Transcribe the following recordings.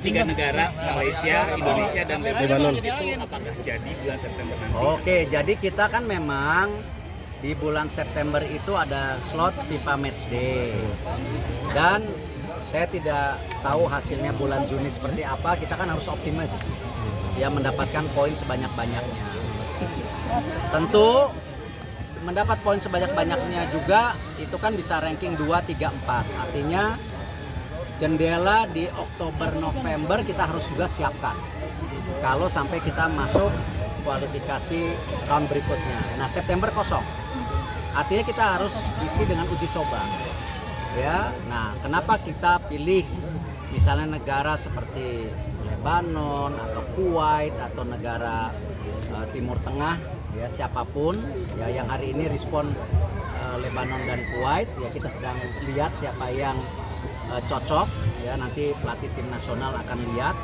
Tiga negara, Malaysia, Indonesia, dan Lebanon itu apakah jadi bulan September nanti? Oke, jadi kita kan memang di bulan September itu ada slot FIFA Matchday. Dan saya tidak tahu hasilnya bulan Juni seperti apa, kita kan harus optimis ya mendapatkan poin sebanyak-banyaknya. Tentu mendapat poin sebanyak-banyaknya juga itu kan bisa ranking 2, 3, 4. Artinya jendela di Oktober November kita harus juga siapkan kalau sampai kita masuk kualifikasi tahun berikutnya. Nah, September kosong. Artinya kita harus isi dengan uji coba. Ya. Nah, kenapa kita pilih misalnya negara seperti Lebanon atau Kuwait atau negara Timur Tengah ya, siapapun ya yang hari ini respon Lebanon dan Kuwait ya, kita sedang lihat siapa yang cocok ya, nanti pelatih tim nasional akan lihat.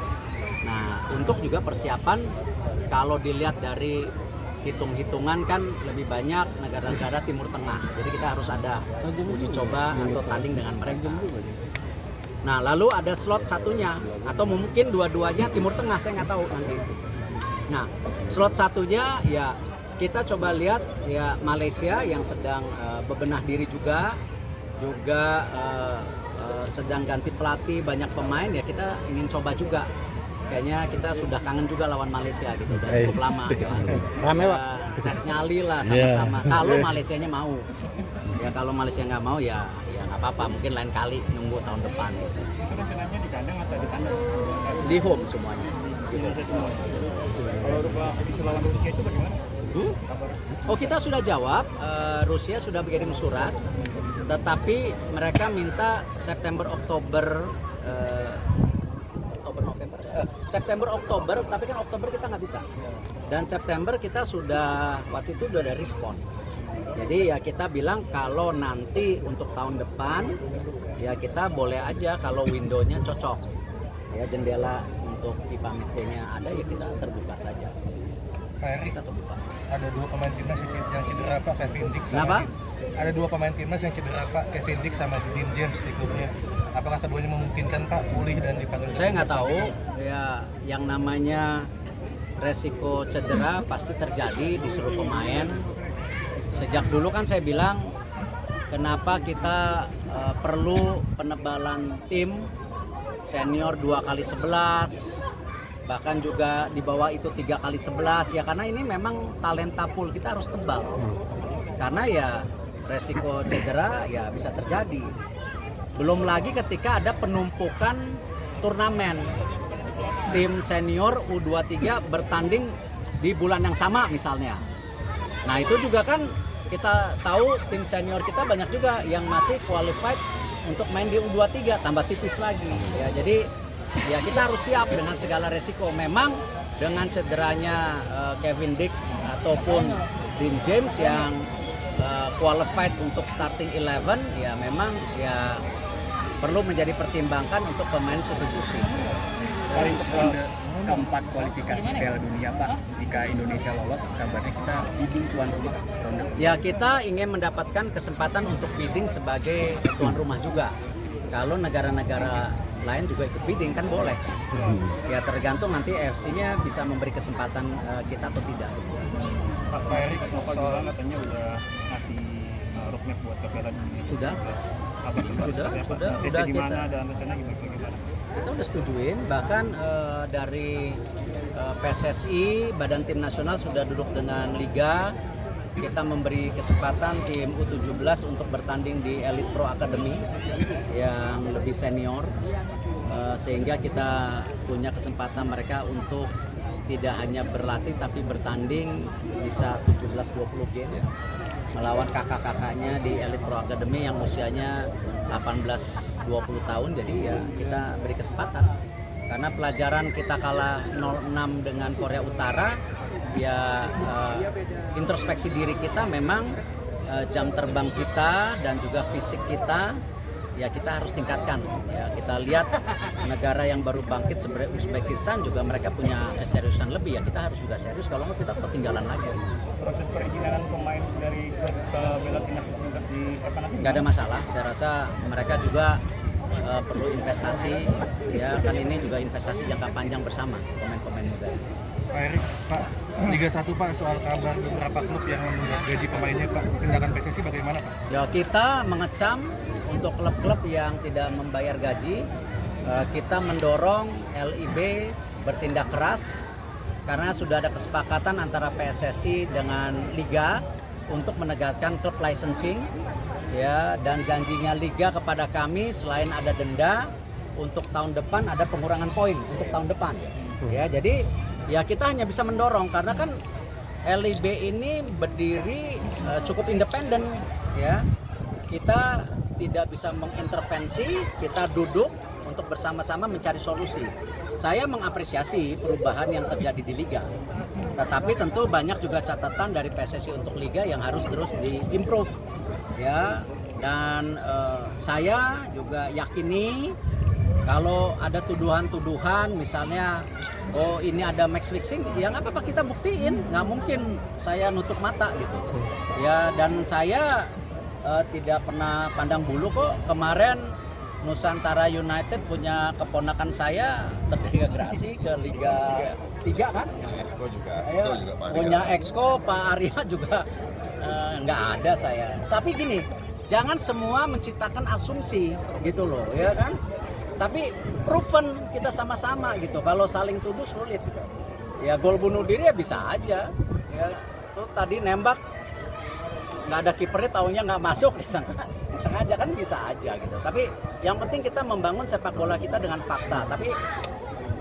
Nah, untuk juga persiapan kalau dilihat dari hitung-hitungan kan lebih banyak negara-negara Timur Tengah, jadi kita harus ada uji coba atau tanding dengan mereka. Nah, lalu ada slot satunya atau mungkin dua-duanya Timur Tengah, saya nggak tahu nanti. Nah, slot satunya ya kita coba lihat ya, Malaysia yang sedang bebenah diri juga sedang ganti pelatih, banyak pemain ya, kita ingin coba juga. Kayaknya kita sudah kangen juga lawan Malaysia gitu, udah cukup lama gitu. Rame, Pak. Tes nyali lah sama-sama. Kalau Malaysianya mau. Ya kalau Malaysia nggak mau ya nggak apa-apa, mungkin lain kali nunggu tahun depan gitu. Itu rencananya di kandang atau di kandang? Di home semuanya. Kalau lawan Rusia itu bagaimana? Oh, kita sudah jawab, Rusia sudah berkirim surat, tetapi mereka minta September Oktober, tapi kan Oktober kita nggak bisa. Dan September kita sudah waktu itu udah ada respon. Jadi ya kita bilang kalau nanti untuk tahun depan ya kita boleh aja kalau window-nya cocok. Ya jendela untuk FIFA Match-nya ada ya kita terbuka saja. Pak Eri, ada dua pemain timnas yang cedera Pak, Kevin Dix sama Kenapa? Ada dua pemain timnas yang cedera Pak, Kevin Dix sama Dean James di klubnya. Apakah keduanya memungkinkan Pak pulih dan dipanggil? Saya nggak tahu ya, yang namanya resiko cedera pasti terjadi di seluruh pemain. Sejak dulu kan saya bilang kenapa kita perlu penebalan tim senior 2x11, bahkan juga di bawah itu 3x11 ya, karena ini memang talenta pool kita harus tebal. Karena ya resiko cedera ya bisa terjadi. Belum lagi ketika ada penumpukan turnamen. Tim senior U23 bertanding di bulan yang sama misalnya. Nah, itu juga kan kita tahu tim senior kita banyak juga yang masih qualified untuk main di U23, tambah tipis lagi. Ya, jadi ya kita harus siap dengan segala resiko. Memang dengan cederanya Kevin Dix ataupun Dean James yang qualified untuk starting 11 ya, memang ya perlu menjadi pertimbangkan untuk pemain substitusi. Dari keempat kualifikasi Piala Dunia Pak, jika Indonesia lolos kabarnya kita bidding tuan rumah ronde. Ya kita ingin mendapatkan kesempatan untuk bidding sebagai tuan rumah juga. Kalau negara-negara lain juga ikut bidding kan boleh. Ya tergantung nanti AFC-nya bisa memberi kesempatan kita atau tidak. Pak Eri Kasnova juga katanya udah ngasih roadmap buat ke Piala Dunia. Sudah. Sudah kita gimana dan rencana gimana? Kita udah setujuin, bahkan dari PSSI, Badan Tim Nasional sudah duduk dengan Liga. Kita memberi kesempatan tim U17 untuk bertanding di Elite Pro Academy yang lebih senior, sehingga kita punya kesempatan mereka untuk tidak hanya berlatih tapi bertanding bisa 17-20 game melawan kakak-kakaknya di Elite Pro Academy yang usianya 18-20 tahun. Jadi ya kita beri kesempatan, karena pelajaran kita kalah 0-6 dengan Korea Utara ya, introspeksi diri kita memang jam terbang kita dan juga fisik kita ya kita harus tingkatkan. Ya kita lihat negara yang baru bangkit seperti Uzbekistan juga mereka punya keseriusan lebih, ya kita harus juga serius, kalau nggak kita ketinggalan lagi. Proses perizinan pemain dari ke bela timnas di apa nanti? Nggak ada masalah, saya rasa mereka juga perlu investasi, ya kan ini juga investasi jangka panjang bersama pemain-pemain muda. Pak Erik, Pak, Liga 1 Pak, soal kabar beberapa klub yang menunggak gaji pemainnya Pak, tindakan PSSI bagaimana Pak? Ya, kita mengecam untuk klub-klub yang tidak membayar gaji. Kita mendorong LIB bertindak keras karena sudah ada kesepakatan antara PSSI dengan Liga untuk menegakkan klub licensing, ya, dan janjinya Liga kepada kami selain ada denda untuk tahun depan ada pengurangan poin untuk tahun depan. Ya, jadi ya kita hanya bisa mendorong karena kan LIB ini berdiri cukup independen, ya. Kita tidak bisa mengintervensi, kita duduk untuk bersama-sama mencari solusi. Saya mengapresiasi perubahan yang terjadi di Liga, tetapi tentu banyak juga catatan dari PSSI untuk Liga yang harus terus diimprove, ya. Dan saya juga yakini kalau ada tuduhan-tuduhan misalnya, oh ini ada match fixing, ya nggak apa-apa, kita buktiin. Nggak mungkin saya nutup mata gitu, ya. Dan saya tidak pernah pandang bulu kok. Kemarin Nusantara United punya keponakan saya terdegradasi ke Liga 3 kan? Exco juga, Ayo, itu juga Pak Arya. punya Exco, Pak Arya juga nggak ada saya. Tapi gini, jangan semua menciptakan asumsi gitu loh, ya kan? Tapi proven kita sama-sama gitu. Kalau saling tuduh sulit gitu. Ya gol bunuh diri ya bisa aja. Ya, tuh tadi nembak nggak ada kipernya, taunya nggak masuk, disengaja kan bisa aja gitu. Tapi yang penting kita membangun sepak bola kita dengan fakta. Tapi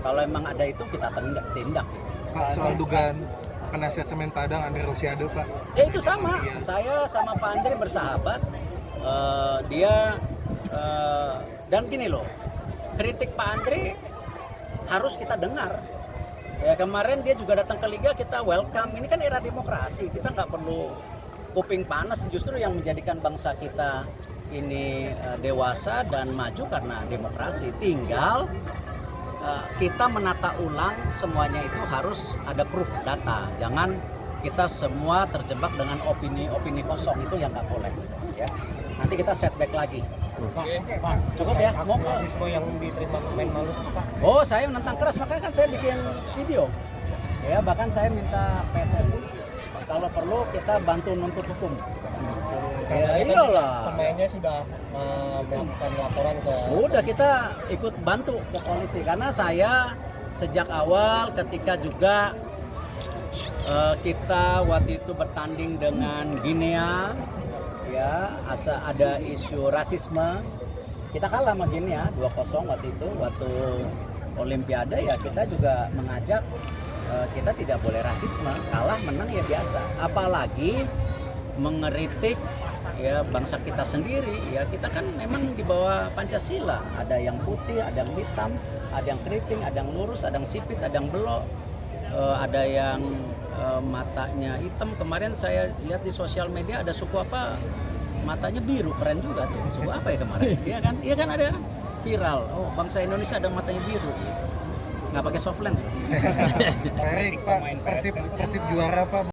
kalau emang ada itu kita tindak. Gitu. Pak, soal dugaan penasihat Semen Padang Andre Rosiado Pak. Ya itu sama. Saya sama Pak Andre bersahabat. Dan gini loh, kritik Pak Andre harus kita dengar. Ya kemarin dia juga datang ke Liga, kita welcome. Ini kan era demokrasi, kita nggak perlu kuping panas. Justru yang menjadikan bangsa kita ini dewasa dan maju karena demokrasi. Tinggal kita menata ulang semuanya itu harus ada proof data. Jangan kita semua terjebak dengan opini kosong, itu yang nggak boleh. Ya. Nanti kita setback lagi. Pak, Cukup ya? kasus rasisme yang diterima pemain Maluku Pak. Oh, saya menentang keras, makanya kan saya bikin video. Ya, bahkan saya minta PSSI kalau perlu kita bantu nuntut hukum. Ya iyalah. Pemainnya sudah melakukan laporan ke. Udah, kita ikut bantu ke polisi karena saya sejak awal ketika juga kita waktu itu bertanding dengan Guinea, ya, ada isu rasisme. Kita kalah sama Guinea 2-0 waktu itu, waktu Olimpiade, ya kita juga mengajak kita tidak boleh rasisme, kalah menang ya biasa. Apalagi mengeritik ya bangsa kita sendiri, ya kita kan memang di bawah Pancasila. Ada yang putih, ada yang hitam, ada yang keriting, ada yang lurus, ada yang sipit, ada yang belok, ada yang matanya hitam. Kemarin saya lihat di sosial media ada suku apa matanya biru, keren juga tuh. Suku apa ya kemarin? Iya kan ada viral. Oh, bangsa Indonesia ada matanya biru. Nggak pakai soft lens. Pak Erik, Pak, Persib juara Pak.